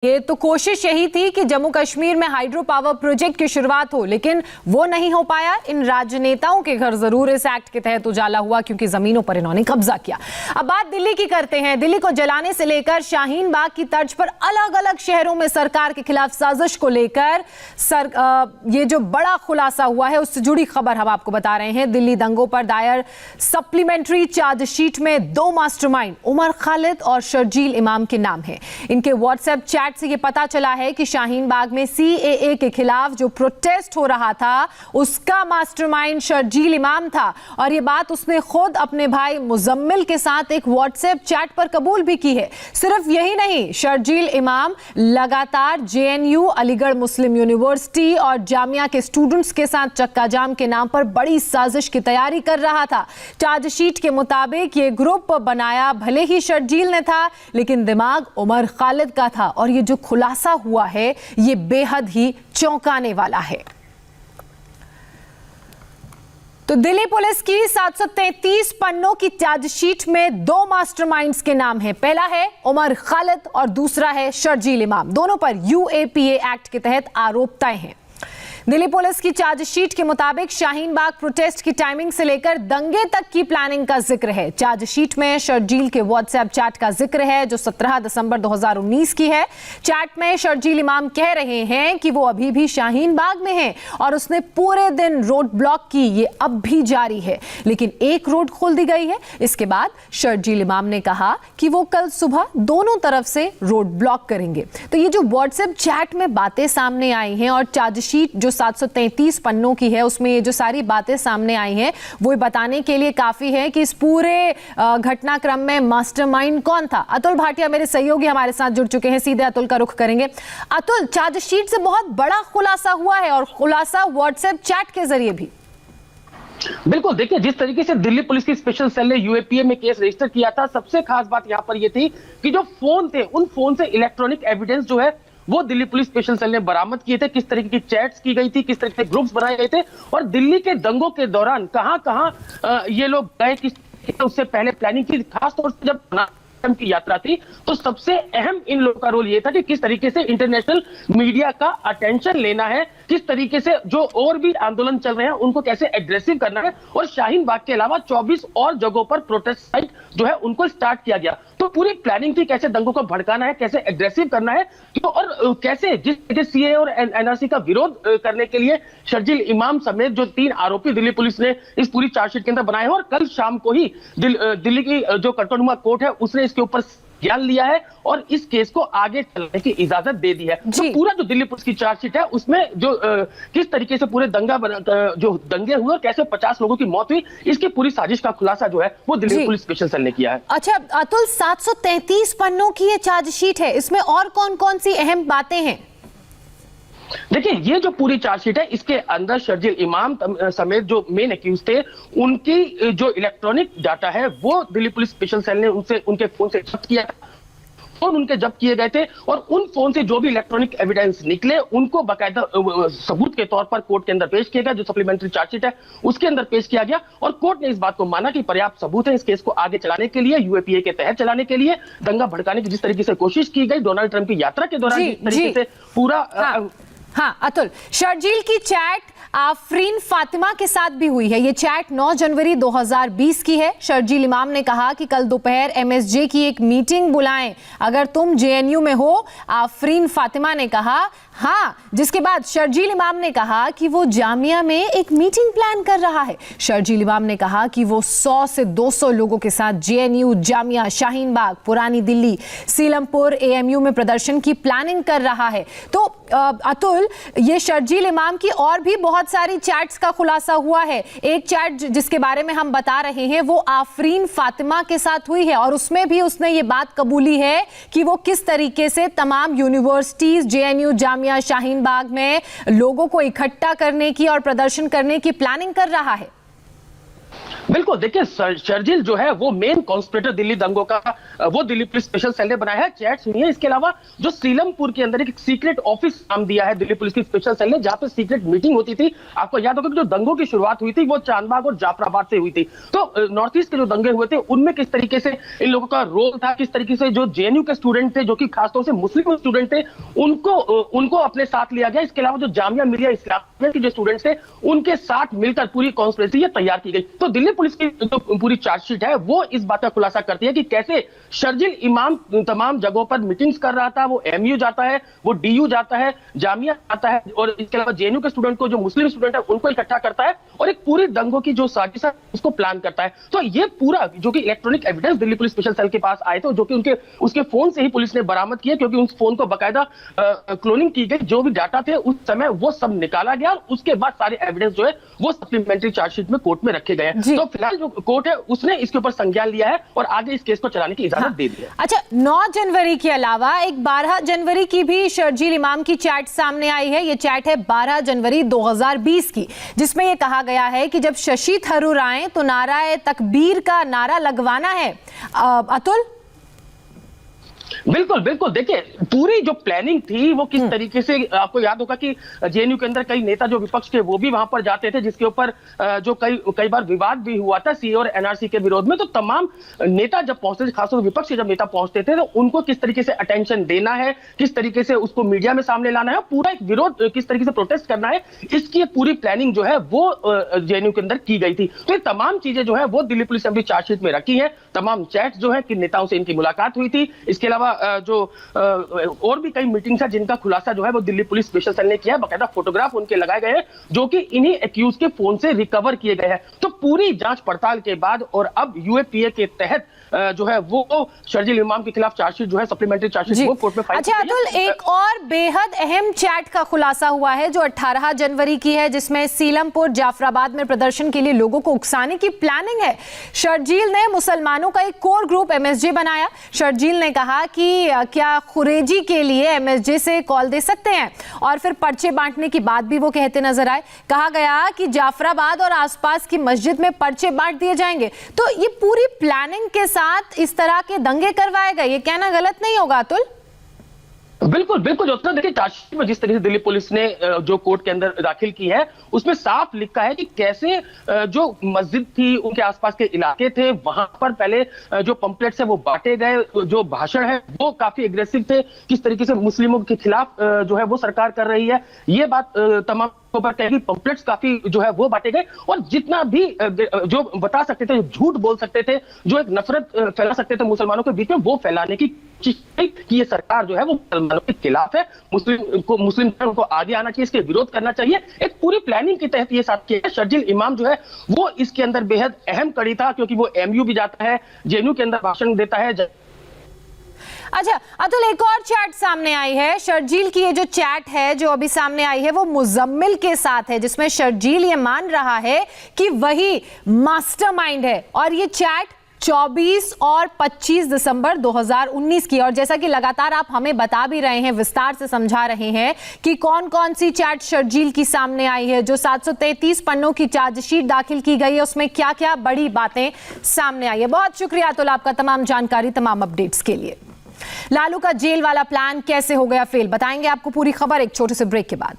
ये तो कोशिश यही थी कि जम्मू कश्मीर में हाइड्रो पावर प्रोजेक्ट की शुरुआत हो, लेकिन वो नहीं हो पाया। इन राजनेताओं के घर जरूर इस एक्ट के तहत उजाला हुआ क्योंकि जमीनों पर इन्होंने कब्जा किया। अब बात दिल्ली की करते हैं। दिल्ली को जलाने से लेकर शाहीन बाग की तर्ज पर अलग अलग शहरों में सरकार के खिलाफ साजिश को लेकर ये जो बड़ा खुलासा हुआ है उससे जुड़ी खबर हम आपको बता रहे हैं। दिल्ली दंगों पर दायर सप्लीमेंट्री चार्जशीट में दो मास्टरमाइंड उमर खालिद और शर्जील इमाम के नाम है। इनके व्हाट्सएप चैट से ये पता चला है कि शाहीन बाग में सीएए के खिलाफ जो प्रोटेस्ट हो रहा था उसका मास्टरमाइंड शर्जील इमाम था और ये बात उसने खुद अपने भाई मुजम्मिल के साथ एक व्हाट्सएप चैट पर कबूल भी की है। सिर्फ यही नहीं, शर्जील इमाम लगातार जेएनयू, अलीगढ़ मुस्लिम यूनिवर्सिटी और जामिया के स्टूडेंट्स के साथ चक्का जाम के नाम पर बड़ी साजिश की तैयारी कर रहा था। चार्जशीट के मुताबिक ये ग्रुप बनाया भले ही शर्जील ने था, लेकिन दिमाग उमर खालिद का था और ये जो खुलासा हुआ है ये बेहद ही चौंकाने वाला है। तो दिल्ली पुलिस की 733 पन्नों की चार्जशीट में दो मास्टरमाइंड्स के नाम हैं। पहला है उमर खालिद और दूसरा है शर्जील इमाम। दोनों पर यूएपीए एक्ट के तहत आरोप तय हैं। दिल्ली पुलिस की चार्जशीट के मुताबिक शाहीन बाग प्रोटेस्ट की टाइमिंग से लेकर दंगे तक की प्लानिंग का जिक्र है। चार्जशीट में शर्जील के व्हाट्सएप चैट का जिक्र है जो 17 दिसंबर 2019 की है। चैट में शर्जील इमाम कह रहे हैं कि वो अभी भी शाहीन बाग में हैं और उसने पूरे दिन रोड ब्लॉक की। ये अब भी जारी है, लेकिन एक रोड खोल दी गई है। इसके बाद शर्जील इमाम ने कहा कि वो कल सुबह दोनों तरफ से रोड ब्लॉक करेंगे। तो ये जो व्हाट्सएप चैट में बातें सामने आई हैं और चार्जशीट जो 733 पन्नों की है उसमें ये जो सारी बातें सामने आई हैं वो बताने के लिए काफी है कि इस पूरे घटनाक्रम में मास्टरमाइंड कौन था। अतुल भाटिया मेरे सहयोगी हमारे साथ जुड़ चुके हैं, सीधे अतुल का रुख करेंगे। अतुल, चार्जशीट से बहुत बड़ा खुलासा हुआ है और खुलासा व्हाट्सएप चैट के जरिए भी। बिल्कुल, देखिए जिस तरीके से दिल्ली पुलिस की स्पेशल सेल ने यूएपीए में केस रजिस्टर किया था, सबसे खास बात यहां पर यह थी कि जो फोन थे उन फोन से इलेक्ट्रॉनिक एविडेंस जो है वो दिल्ली पुलिस स्पेशल सेल ने बरामद किए थे। किस तरीके की चैट्स की गई थी, किस तरीके से ग्रुप्स बनाए गए थे और दिल्ली के दंगों के दौरान कहां ये लोग गए, किस उससे पहले प्लानिंग की। खासतौर से जब की यात्रा थी तो सबसे अहम इन लोगों का रोल यह था कि किस तरीके से इंटरनेशनल मीडिया का अटेंशन लेना है, किस तरीके से जो और भी आंदोलन चल रहे हैं उनको कैसे एग्रेसिव करना है और शाहीन बाग के अलावा 24 और जगहों पर प्रोटेस्ट साइट जो है उनको स्टार्ट किया गया। तो पूरी प्लानिंग थी कैसे दंगों को भड़काना है, कैसे एग्रेसिव करना है और कैसे जिस तरीके सीए और एनआरसी का विरोध करने के लिए शर्जील इमाम समेत जो 3 आरोपी दिल्ली पुलिस ने इस पूरी चार्जशीट के अंदर बनाए हैं और कल शाम को ही दिल्ली की जो कंट्रोलनुमा कोर्ट है उसने इसके ऊपर ज्ञान लिया है और इस केस को आगे चलने की इजाजत दे दी है। तो पूरा जो दिल्ली पुलिस की चार्जशीट है उसमें जो किस तरीके से पूरे जो दंगे हुए, कैसे 50 लोगों की मौत हुई, इसकी पूरी साजिश का खुलासा जो है वो दिल्ली पुलिस स्पेशल सेल ने किया है। अच्छा अतुल, 733 पन्नों की ये चार्जशीट है, इसमें और कौन कौन सी अहम बातें हैं? देखिए ये जो पूरी चार्जशीट है इसके अंदर शर्जील इमाम समेत जो मेन एक्यूज थे उनकी जो इलेक्ट्रॉनिक डाटा है वो दिल्ली पुलिस स्पेशल सेल ने उनके फोन से जब्त किया और उनके जब्त किए गए थे और उन फोन से जो भी इलेक्ट्रॉनिक एविडेंस निकले उनको बाकायदा सबूत के तौर पर कोर्ट के अंदर पेश किया गया। जो सप्लीमेंट्री चार्जशीट है उसके अंदर पेश किया गया और कोर्ट ने इस बात को माना कि पर्याप्त सबूत है इस केस को आगे चलाने के लिए, यूएपीए के तहत चलाने के लिए। दंगा भड़काने की जिस तरीके से कोशिश की गई डोनाल्ड ट्रंप की यात्रा के दौरान, जिस तरीके से पूरा हाँ अतुल, शर्जील की चैट आफरीन फातिमा के साथ भी हुई है। ये चैट 9 जनवरी 2020 की है। शर्जील इमाम ने कहा कि कल दोपहर एमएसजे की एक मीटिंग बुलाएं अगर तुम जेएनयू में हो। आफरीन फातिमा ने कहा हाँ, जिसके बाद शर्जील इमाम ने कहा कि वो जामिया में एक मीटिंग प्लान कर रहा है। शर्जील इमाम ने कहा कि वो 100 से 200 लोगों के साथ जेएनयू, जामिया, शाहीन बाग, पुरानी दिल्ली, सीलमपुर, एएमयू में प्रदर्शन की प्लानिंग कर रहा है। तो अतुल, ये शर्जील इमाम की और भी बहुत सारी चैट्स का खुलासा हुआ है। एक चैट जिसके बारे में हम बता रहे हैं वो आफरीन फातिमा के साथ हुई है और उसमें भी उसने ये बात कबूली है कि वो किस तरीके से तमाम यूनिवर्सिटीज, जेएनयू, जामिया, शाहीन बाग में लोगों को इकट्ठा करने की और प्रदर्शन करने की प्लानिंग कर रहा है। बिल्कुल देखिए, शर्जील जो है वो मेन कॉन्स्पिरेटर दिल्ली दंगों का, वो दिल्ली पुलिस स्पेशल सेल ने बनाया है। चैट सुनिए, इसके अलावा जो सीलमपुर के अंदर एक सीक्रेट ऑफिस नाम दिया है दिल्ली पुलिस की स्पेशल सेल ने, जहां पे सीक्रेट मीटिंग होती थी। आपको याद होगा कि जो दंगों की शुरुआत हुई थी वो चांदबाग और जाफराबाद से हुई थी। तो नॉर्थ ईस्ट के जो दंगे हुए थे उनमें किस तरीके से इन लोगों का रोल था, किस तरीके से जो जेएनयू के स्टूडेंट थे, जो कि खासतौर से मुस्लिम स्टूडेंट थे, उनको अपने साथ लिया गया। इसके अलावा जो जामिया मिलिया इस्लामिया के जो स्टूडेंट्स थे उनके साथ मिलकर पूरी कॉन्स्पिरेसी तैयार की गई। तो दिल्ली पुलिस की जो पूरी चार्जशीट है वो इस बात का खुलासा करती है कि कैसे शर्जील इमाम तमाम जगहों पर मीटिंग्स कर रहा था। वो एमयू जाता है, वो डीयू जाता है, जामिया जाता है, और इसके अलावा जेएनयू के स्टूडेंट को, जो मुस्लिम स्टूडेंट है उनको इकट्ठा करता है और एक पूरी दंगों की जो साजिश है उसको प्लान करता है। तो ये पूरा जो कि electronic evidence Delhi police special cell के पास आए थे, जो कि उसके फोन से ही पुलिस ने बरामद किया, क्योंकि उस फोन को बाकायदा क्लोनिंग की गई। जो भी डाटा थे उस समय वो सब निकाला गया और उसके बाद सारे एविडेंस जो है वो सप्लीमेंट्री चार्जशीट में कोर्ट में रखे गए हैं। तो फिलहाल जो कोर्ट है उसने इसके ऊपर संज्ञान लिया है और आगे इस केस को चलाने की इजाजत दे दी है। अच्छा, 9 जनवरी के अलावा एक 12 जनवरी की भी शर्जील इमाम की चैट सामने आई है। ये चैट है 12 जनवरी 2020 की, जिसमें यह कहा गया है कि जब शशि थरूर आए तो नाराए तकबीर का नारा लगवाना है। अतुल, बिल्कुल बिल्कुल, देखिए पूरी जो प्लानिंग थी वो किस तरीके से, आपको याद होगा कि जेएनयू के अंदर कई नेता जो विपक्ष के वो भी वहां पर जाते थे, जिसके ऊपर जो कई बार विवाद भी हुआ था सीए और एनआरसी के विरोध में। तो तमाम नेता जब पहुंचते थे, खासतौर से विपक्ष के जब नेता पहुंचते थे, तो उनको किस तरीके से अटेंशन देना है, किस तरीके से उसको मीडिया में सामने लाना है, पूरा एक विरोध किस तरीके से प्रोटेस्ट करना है, इसकी पूरी प्लानिंग जो है वो जेएनयू के अंदर की गई थी। तो ये तमाम चीजें जो है वो दिल्ली पुलिस ने अपनी चार्जशीट में रखी है। तमाम चैट्स जो है किन नेताओं से इनकी मुलाकात हुई थी, इसके अलावा जो और भी कई मीटिंग्स है जिनका खुलासा जो है वो दिल्ली पुलिस स्पेशल सेल ने किया है। बाकायदा फोटोग्राफ उनके लगाए गए हैं जो कि इन्हीं एक्यूज के फोन से रिकवर किए गए हैं। तो पूरी जांच पड़ताल के बाद और अब यूएपीए के तहत जो है वो शर्जील इमाम के खिलाफ चार्जशीट जो है सप्लीमेंट्री चार्जशीट वो कोर्ट में फाइल की गई है। अच्छा अतुल, एक और बेहद अहम चैट का खुलासा हुआ है जो 18 जनवरी की है, जिसमें सीलमपुर जाफराबाद में प्रदर्शन के लिए लोगों को उकसाने की प्लानिंग है। शर्जील ने मुसलमानों का एक कोर ग्रुप एमएसजे बनाया। शर्जील ने कहा कि क्या खुरेजी के लिए एमएसजे से कॉल दे सकते हैं, और फिर पर्चे बांटने की बात भी वो कहते नजर आए। कहा गया कि जाफराबाद और आसपास की मस्जिद में पर्चे बांट दिए जाएंगे। तो ये पूरी प्लानिंग के साथ इस तरह के दंगे करवाए गए, ये कहना गलत नहीं होगा अतुल? बिल्कुल बिल्कुल, जो देखिए चार्जशीट में जिस तरीके से दिल्ली पुलिस ने जो कोर्ट के अंदर दाखिल की है उसमें साफ लिखा है कि कैसे जो मस्जिद थी उनके आसपास के इलाके थे वहां पर पहले जो पंपलेट्स है वो बांटे गए, जो भाषण है वो काफी एग्रेसिव थे, किस तरीके से मुस्लिमों के खिलाफ जो है वो सरकार कर रही है, ये बात तमाम पर कहीं पंपलेट्स काफी जो है वो बांटे गए। और जितना भी जो बता सकते थे, झूठ बोल सकते थे, जो एक नफरत फैला सकते थे मुसलमानों के बीच में, वो फैलाने की कि ये सरकार जो है वो मुसलमानों के खिलाफ है, मुस्लिम धर्म को आगे आना चाहिए, इसके विरोध करना चाहिए। एक पूरी प्लानिंग के तहत ये साथ किया है। शर्जील इमाम जो है वो इसके अंदर बेहद अहम कड़ी था, क्योंकि वो एमयू भी जाता है, जेएनयू के अंदर भाषण देता है। अच्छा अतुल, एक और चैट सामने आई है। शर्जील की ये जो चैट है जो अभी सामने आई है वो मुजम्मिल के साथ है, जिसमें शर्जील ये मान रहा है कि वही मास्टरमाइंड है। और ये चैट 24 और 25 दिसंबर 2019 की, और जैसा कि लगातार आप हमें बता भी रहे हैं, विस्तार से समझा रहे हैं कि कौन कौन सी चैट शर्जील की सामने आई है, जो 733 पन्नों की चार्जशीट दाखिल की गई है उसमें क्या क्या बड़ी बातें सामने आई है। बहुत शुक्रिया अतुल आपका तमाम जानकारी, तमाम अपडेट्स के लिए। लालू का जेल वाला प्लान कैसे हो गया फेल, बताएंगे आपको पूरी खबर एक छोटे से ब्रेक के बाद।